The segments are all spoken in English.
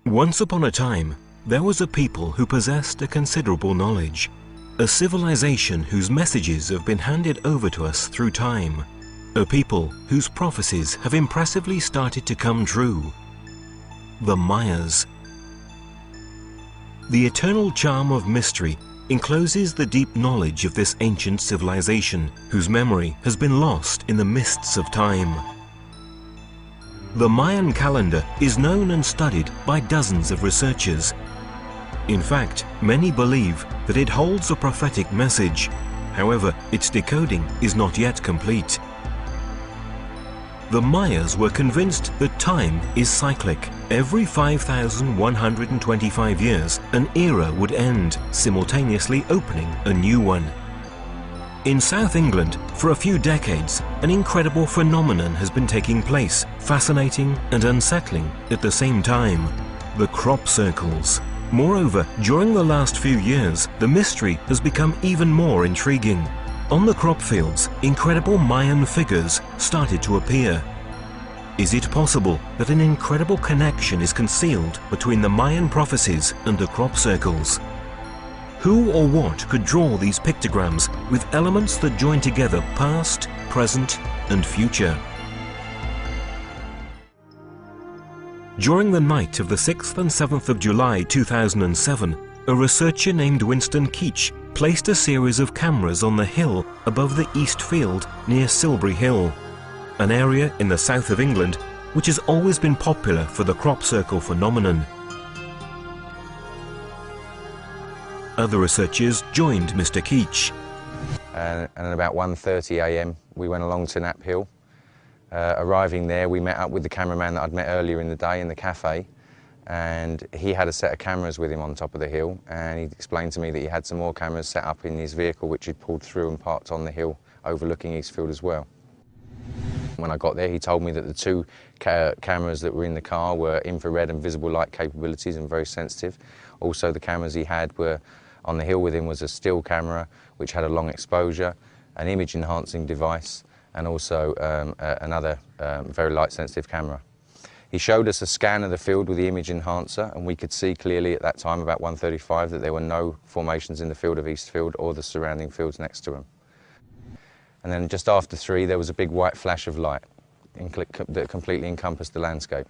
Once upon a time, there was a people who possessed a considerable knowledge, a civilization whose messages have been handed over to us through time, a people whose prophecies have impressively started to come true. The Mayas. The eternal charm of mystery encloses the deep knowledge of this ancient civilization, whose memory has been lost in the mists of time. The Mayan calendar is known and studied by dozens of researchers. In fact, many believe that it holds a prophetic message. However, its decoding is not yet complete. The Mayas were convinced that time is cyclic. Every 5,125 years, an era would end, simultaneously opening a new one. In South England, for a few decades, an incredible phenomenon has been taking place, fascinating and unsettling at the same time: the crop circles. Moreover, during the last few years, the mystery has become even more intriguing. On the crop fields, incredible Mayan figures started to appear. Is it possible that an incredible connection is concealed between the Mayan prophecies and the crop circles? Who or what could draw these pictograms with elements that join together past, present, and future? During the night of the 6th and 7th of July 2007, a researcher named Winston Keach placed a series of cameras on the hill above the East Field near Silbury Hill, an area in the south of England which has always been popular for the crop circle phenomenon. Other researchers joined Mr. Keach. And at about 1:30 a.m. we went along to Knapp Hill. Arriving there, we met up with the cameraman that I'd met earlier in the day in the cafe, and he had a set of cameras with him on top of the hill, and he explained to me that he had some more cameras set up in his vehicle which he'd pulled through and parked on the hill overlooking Eastfield as well. When I got there, he told me that the two cameras that were in the car were infrared and visible light capabilities and very sensitive. Also, the cameras he had were on the hill with him was a still camera which had a long exposure, an image enhancing device, and also another very light sensitive camera. He showed us a scan of the field with the image enhancer, and we could see clearly at that time, about 1:35, that there were no formations in the field of Eastfield or the surrounding fields next to them. And then just after 3, there was a big white flash of light that completely encompassed the landscape.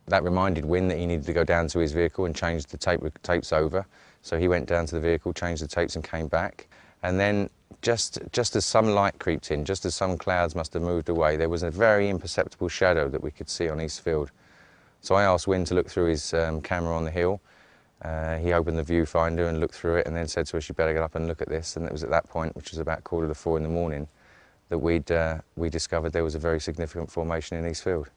That reminded Wynne that he needed to go down to his vehicle and change the tapes over. So he went down to the vehicle, changed the tapes and came back. And then just as some light creeped in, just as some clouds must have moved away, there was a very imperceptible shadow that we could see on Eastfield. So I asked Wynne to look through his camera on the hill. He opened the viewfinder and looked through it and then said to us, "You better get up and look at this." And it was at that point, which was about 3:45 in the morning, that we discovered there was a very significant formation in Eastfield.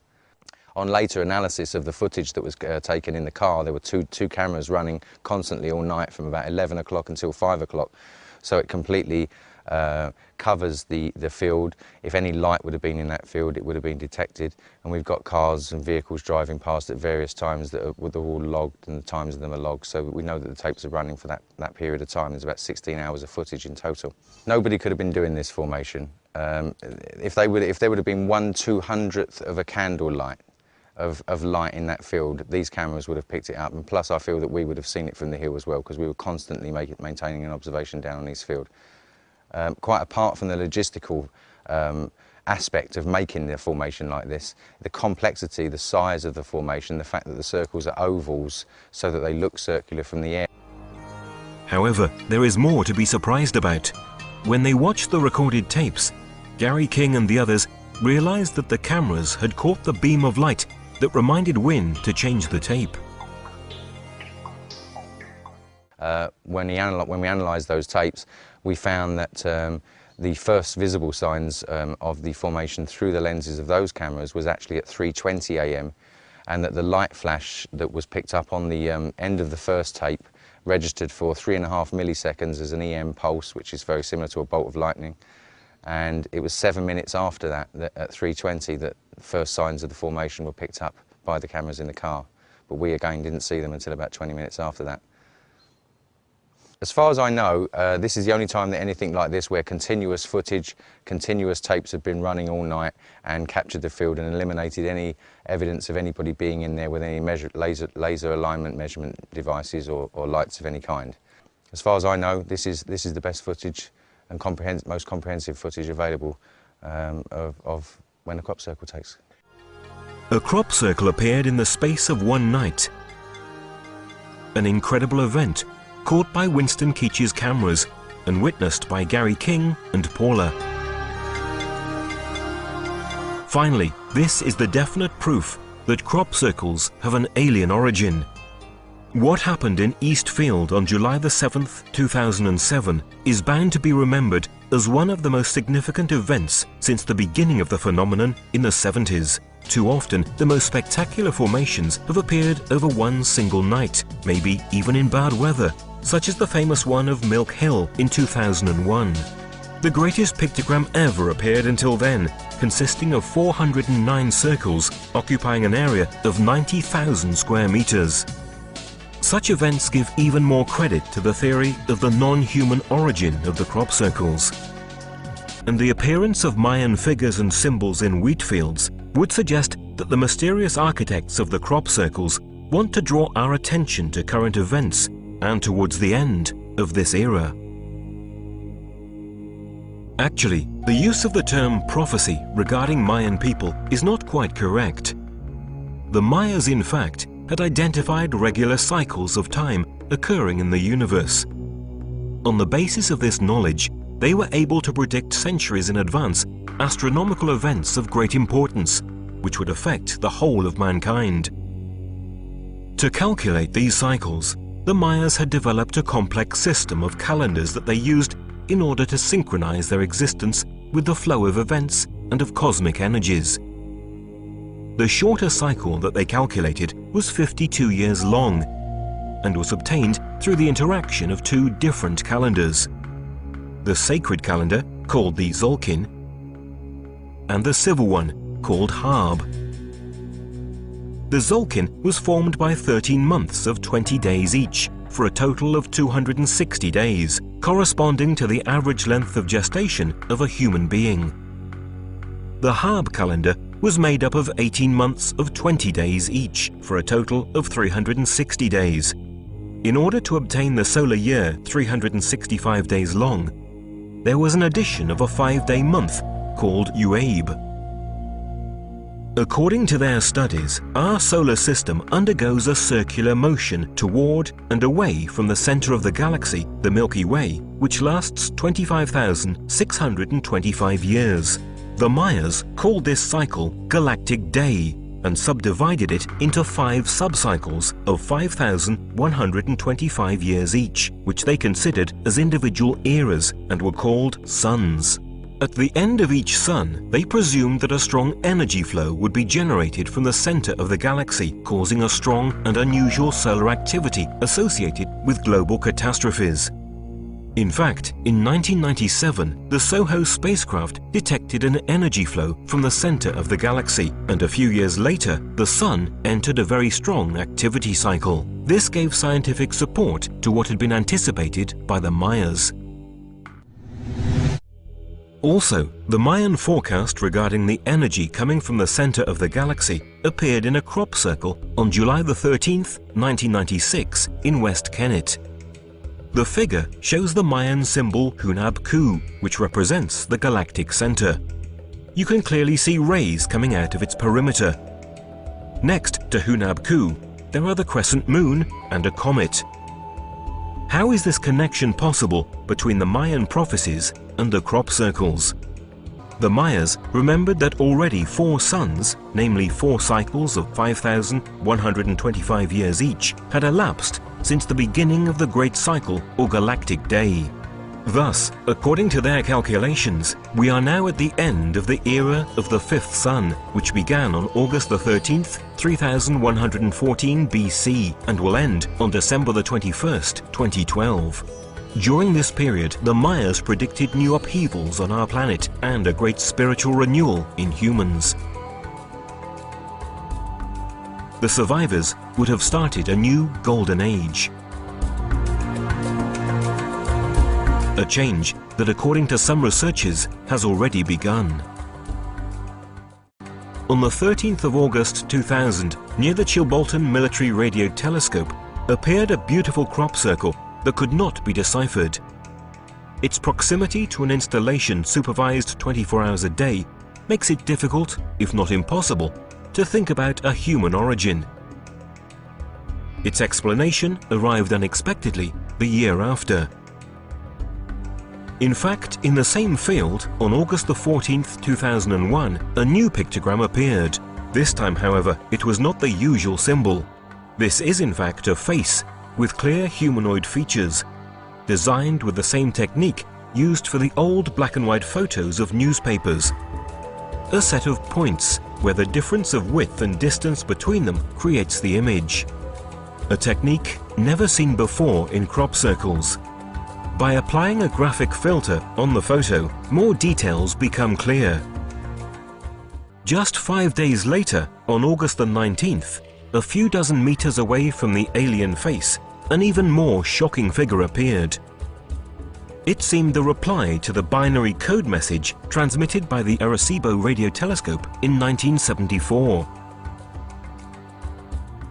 On later analysis of the footage that was taken in the car, there were two cameras running constantly all night from about 11 o'clock until 5 o'clock. So it completely covers the field. If any light would have been in that field, it would have been detected. And we've got cars and vehicles driving past at various times that are all logged, and the times of them are logged. So we know that the tapes are running for that period of time. There's about 16 hours of footage in total. Nobody could have been doing this formation. If there would have been 1/200th of a candle light of light in that field, these cameras would have picked it up, and plus I feel that we would have seen it from the hill as well, because we were constantly maintaining an observation down on Eastfield. Quite apart from the logistical aspect of making the formation like this, the complexity, the size of the formation, the fact that the circles are ovals so that they look circular from the air. However, there is more to be surprised about. When they watched the recorded tapes, Gary King and the others realized that the cameras had caught the beam of light that reminded Wynne to change the tape. When we analysed those tapes, we found that the first visible signs of the formation through the lenses of those cameras was actually at 3:20 a.m. and that the light flash that was picked up on the end of the first tape registered for 3.5 milliseconds as an EM pulse, which is very similar to a bolt of lightning. And it was 7 minutes after that, at 3:20, that the first signs of the formation were picked up by the cameras in the car. But we again didn't see them until about 20 minutes after that. As far as I know, this is the only time that anything like this, where continuous footage, continuous tapes have been running all night and captured the field and eliminated any evidence of anybody being in there with any laser alignment measurement devices or lights of any kind. As far as I know, this is the best footage and most comprehensive footage available of when a crop circle takes. A crop circle appeared in the space of one night. An incredible event caught by Winston Keach's cameras and witnessed by Gary King and Paula. Finally, this is the definite proof that crop circles have an alien origin. What happened in Eastfield on July the 7th, 2007 is bound to be remembered as one of the most significant events since the beginning of the phenomenon in the 70s. Too often, the most spectacular formations have appeared over one single night, maybe even in bad weather, such as the famous one of Milk Hill in 2001. The greatest pictogram ever appeared until then, consisting of 409 circles occupying an area of 90,000 square meters. Such events give even more credit to the theory of the non-human origin of the crop circles. And the appearance of Mayan figures and symbols in wheat fields would suggest that the mysterious architects of the crop circles want to draw our attention to current events and towards the end of this era. Actually, the use of the term prophecy regarding Mayan people is not quite correct. The Mayas, in fact, had identified regular cycles of time occurring in the universe. On the basis of this knowledge, they were able to predict centuries in advance astronomical events of great importance, which would affect the whole of mankind. To calculate these cycles, the Mayas had developed a complex system of calendars that they used in order to synchronize their existence with the flow of events and of cosmic energies. The shorter cycle that they calculated was 52 years long and was obtained through the interaction of two different calendars: the sacred calendar, called the Tzolk'in, and the civil one, called Harb. The Tzolk'in was formed by 13 months of 20 days each, for a total of 260 days, corresponding to the average length of gestation of a human being. The Harb calendar was made up of 18 months of 20 days each, for a total of 360 days. In order to obtain the solar year 365 days long, there was an addition of a 5-day month called Uabe. According to their studies, our solar system undergoes a circular motion toward and away from the center of the galaxy, the Milky Way, which lasts 25,625 years. The Mayas called this cycle Galactic Day and subdivided it into 5 subcycles of 5,125 years each, which they considered as individual eras and were called suns. At the end of each sun, they presumed that a strong energy flow would be generated from the center of the galaxy, causing a strong and unusual solar activity associated with global catastrophes. In fact, in 1997, the SOHO spacecraft detected an energy flow from the center of the galaxy, and a few years later, the Sun entered a very strong activity cycle. This gave scientific support to what had been anticipated by the Mayas. Also, the Mayan forecast regarding the energy coming from the center of the galaxy appeared in a crop circle on July the 13th, 1996 in West Kennet. The figure shows the Mayan symbol Hunab Ku, which represents the galactic center. You can clearly see rays coming out of its perimeter. Next to Hunab Ku, there are the crescent moon and a comet. How is this connection possible between the Mayan prophecies and the crop circles? The Mayas remembered that already 4 suns, namely 4 cycles of 5,125 years each, had elapsed since the beginning of the Great Cycle or Galactic Day. Thus, according to their calculations, we are now at the end of the era of the 5th sun, which began on August the 13th, 3114 BC and will end on December the 21st, 2012. During this period, the Mayas predicted new upheavals on our planet and a great spiritual renewal in humans. The survivors would have started a new golden age. a change that, according to some researchers, has already begun. On the 13th of August 2000, near the Chilbolton Military Radio Telescope, appeared a beautiful crop circle that could not be deciphered. Its proximity to an installation supervised 24 hours a day makes it difficult, if not impossible, to think about a human origin. Its explanation arrived unexpectedly the year after. In fact, in the same field, on August the 14th, 2001, a new pictogram appeared. This time, however, it was not the usual symbol. This is in fact a face with clear humanoid features, designed with the same technique used for the old black and white photos of newspapers. A set of points where the difference of width and distance between them creates the image. A technique never seen before in crop circles. By applying a graphic filter on the photo, more details become clear. Just 5 days later, on August the 19th, a few dozen meters away from the alien face, an even more shocking figure appeared. It seemed the reply to the binary code message transmitted by the Arecibo radio telescope in 1974.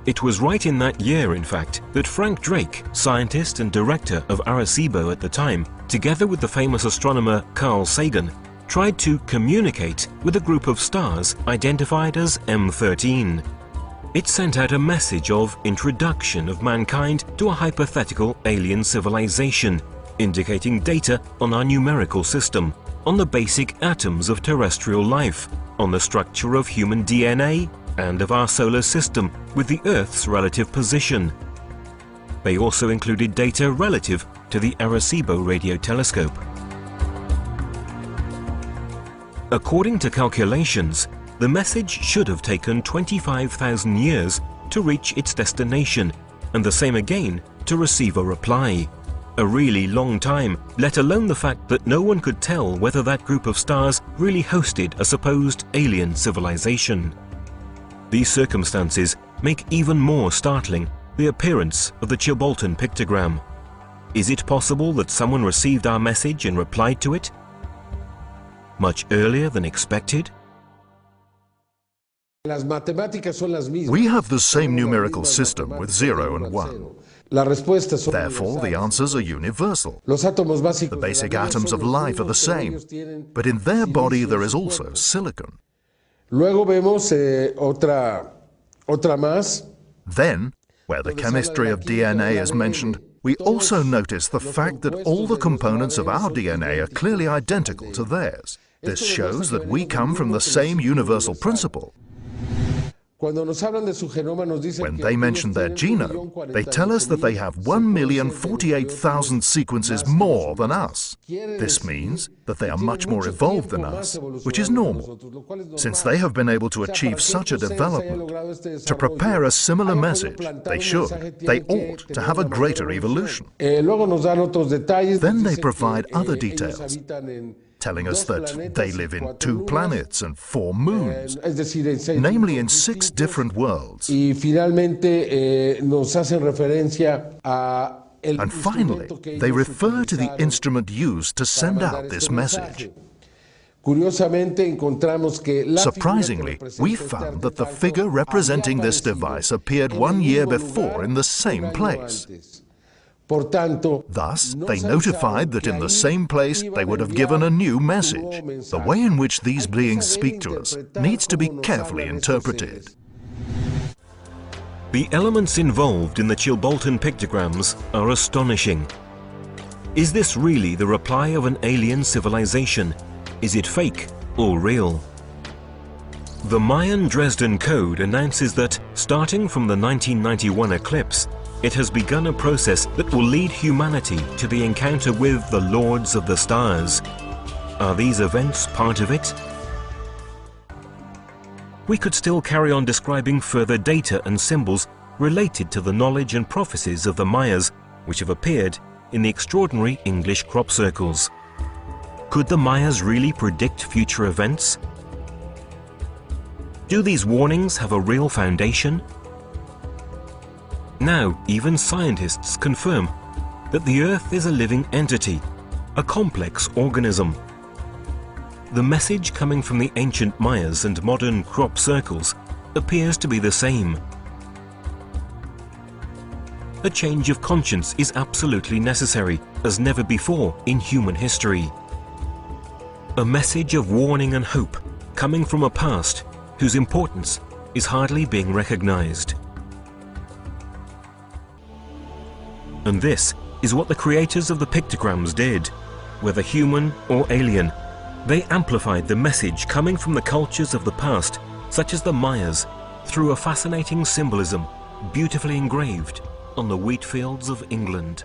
It was right in that year, in fact, that Frank Drake, scientist and director of Arecibo at the time, together with the famous astronomer Carl Sagan, tried to communicate with a group of stars identified as M13. It sent out a message of introduction of mankind to a hypothetical alien civilization, indicating data on our numerical system, on the basic atoms of terrestrial life, on the structure of human DNA, and of our solar system with the Earth's relative position. They also included data relative to the Arecibo radio telescope. According to calculations, the message should have taken 25,000 years to reach its destination, and the same again to receive a reply. A really long time, let alone the fact that no one could tell whether that group of stars really hosted a supposed alien civilization. These circumstances make even more startling the appearance of the Chilbolton pictogram. Is it possible that someone received our message and replied to it much earlier than expected? We have the same numerical system with 0 and 1. Therefore, the answers are universal. The basic atoms of life are the same, but in their body there is also silicon. Then, where the chemistry of DNA is mentioned, we also notice the fact that all the components of our DNA are clearly identical to theirs. This shows that we come from the same universal principle. When they mention their genome, they tell us that they have 1,048,000 sequences more than us. This means that they are much more evolved than us, which is normal, since they have been able to achieve such a development. To prepare a similar message, they ought to have a greater evolution. Then they provide other details, telling us that they live in 2 planets and 4 moons, namely in 6 different worlds. And finally, they refer to the instrument used to send out this message. Surprisingly, we found that the figure representing this device appeared 1 year before in the same place. Thus, they notified that in the same place they would have given a new message. The way in which these beings speak to us needs to be carefully interpreted. The elements involved in the Chilbolton pictograms are astonishing. Is this really the reply of an alien civilization? Is it fake or real? The Mayan Dresden Code announces that, starting from the 1991 eclipse, it has begun a process that will lead humanity to the encounter with the Lords of the Stars. Are these events part of it? We could still carry on describing further data and symbols related to the knowledge and prophecies of the Mayas, which have appeared in the extraordinary English crop circles. Could the Mayas really predict future events? Do these warnings have a real foundation? Now, even scientists confirm that the Earth is a living entity, a complex organism. The message coming from the ancient Mayas and modern crop circles appears to be the same. A change of conscience is absolutely necessary, as never before in human history. A message of warning and hope coming from a past whose importance is hardly being recognized. And this is what the creators of the pictograms did. Whether human or alien, they amplified the message coming from the cultures of the past, such as the Mayas, through a fascinating symbolism beautifully engraved on the wheat fields of England.